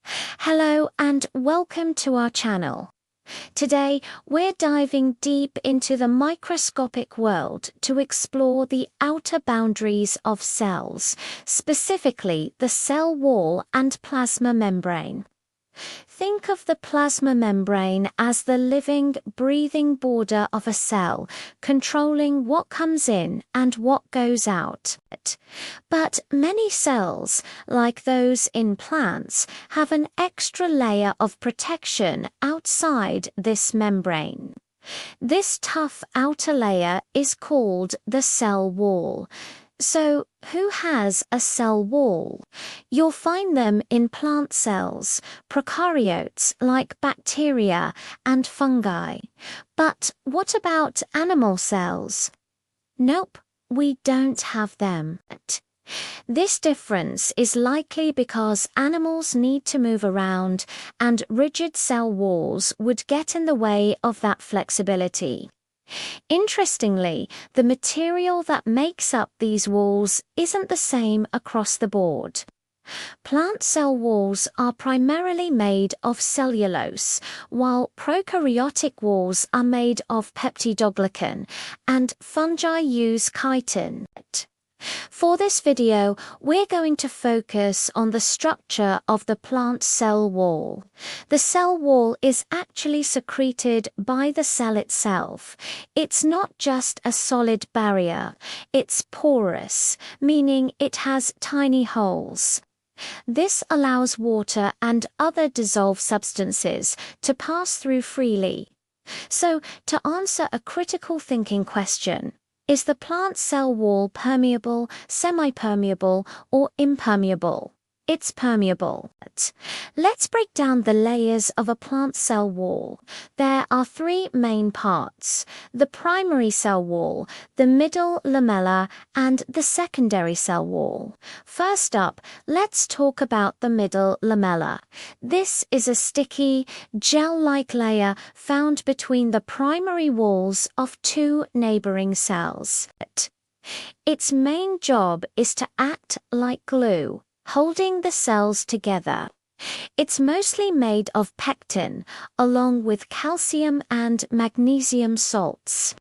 Hello and welcome to our channel. Today, we're diving deep into the microscopic world to explore the outer boundaries of cells, specifically the cell wall and plasma membrane. Think of the plasma membrane as the living, breathing border of a cell, controlling what comes in and what goes out. But many cells, like those in plants, have an extra layer of protection outside this membrane. This tough outer layer is called the cell wall. So, who has a cell wall? You'll find them in plant cells, prokaryotes like bacteria and fungi. But what about animal cells? Nope, we don't have them. This difference is likely because animals need to move around, and rigid cell walls would get in the way of that flexibility. Interestingly, the material that makes up these walls isn't the same across the board. Plant cell walls are primarily made of cellulose, while prokaryotic walls are made of peptidoglycan, and fungi use chitin. For this video, we're going to focus on the structure of the plant cell wall. The cell wall is actually secreted by the cell itself. It's not just a solid barrier, it's porous, meaning it has tiny holes. This allows water and other dissolved substances to pass through freely. So, to answer a critical thinking question, is the plant cell wall permeable, semi-permeable, or impermeable? It's permeable. Let's break down the layers of a plant cell wall. There are three main parts: the primary cell wall, the middle lamella, and the secondary cell wall. First up, let's talk about the middle lamella. This is a sticky, gel-like layer found between the primary walls of two neighboring cells. Its main job is to act like glue, holding the cells together. It's mostly made of pectin, along with calcium and magnesium salts.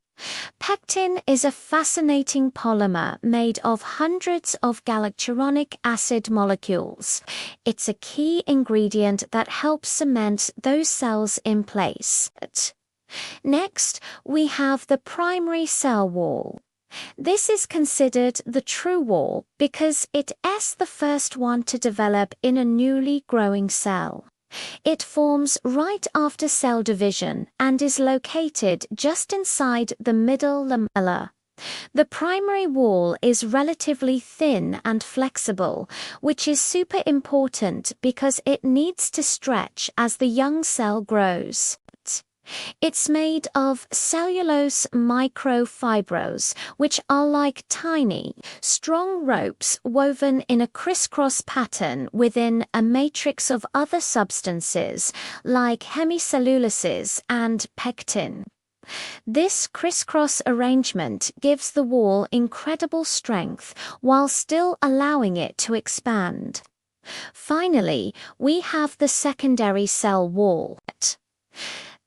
Pectin is a fascinating polymer made of hundreds of galacturonic acid molecules. It's a key ingredient that helps cement those cells in place. Next, we have the primary cell wall. This is considered the true wall because it is the first one to develop in a newly growing cell. It forms right after cell division and is located just inside the middle lamella. The primary wall is relatively thin and flexible, which is super important because it needs to stretch as the young cell grows. It's made of cellulose microfibrils, which are like tiny, strong ropes woven in a crisscross pattern within a matrix of other substances like hemicelluloses and pectin. This crisscross arrangement gives the wall incredible strength while still allowing it to expand. Finally, we have the secondary cell wall.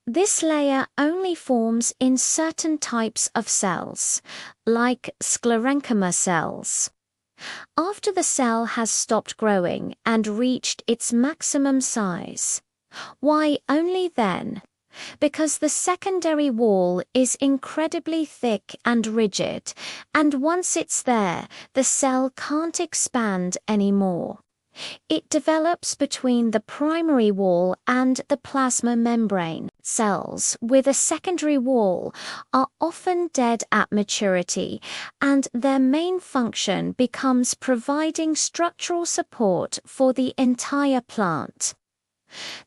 This layer only forms in certain types of cells, like sclerenchyma cells. After the cell has stopped growing and reached its maximum size. Why only then? Because the secondary wall is incredibly thick and rigid, and once it's there, the cell can't expand anymore. It develops between the primary wall and the plasma membrane. Cells with a secondary wall are often dead at maturity, and their main function becomes providing structural support for the entire plant.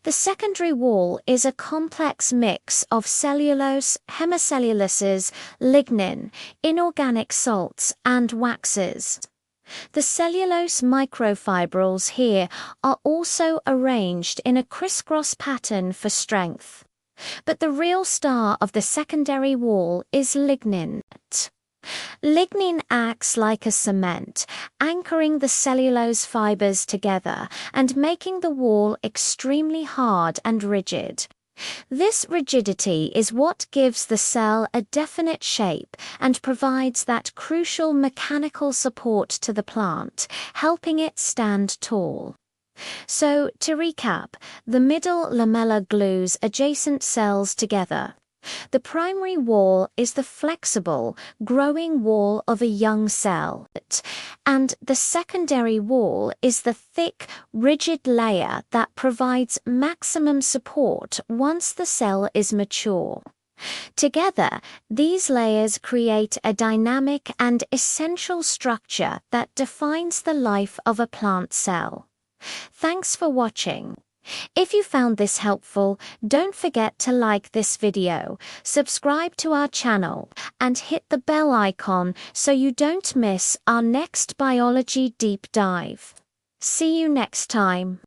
The secondary wall is a complex mix of cellulose, hemicelluloses, lignin, inorganic salts, and waxes. The cellulose microfibrils here are also arranged in a crisscross pattern for strength. But the real star of the secondary wall is lignin. Lignin acts like a cement, anchoring the cellulose fibers together and making the wall extremely hard and rigid. This rigidity is what gives the cell a definite shape and provides that crucial mechanical support to the plant, helping it stand tall. So, to recap, the middle lamella glues adjacent cells together. The primary wall is the flexible, growing wall of a young cell, and the secondary wall is the thick, rigid layer that provides maximum support once the cell is mature. Together, these layers create a dynamic and essential structure that defines the life of a plant cell. Thanks for watching. If you found this helpful, don't forget to like this video, subscribe to our channel, and hit the bell icon so you don't miss our next biology deep dive. See you next time.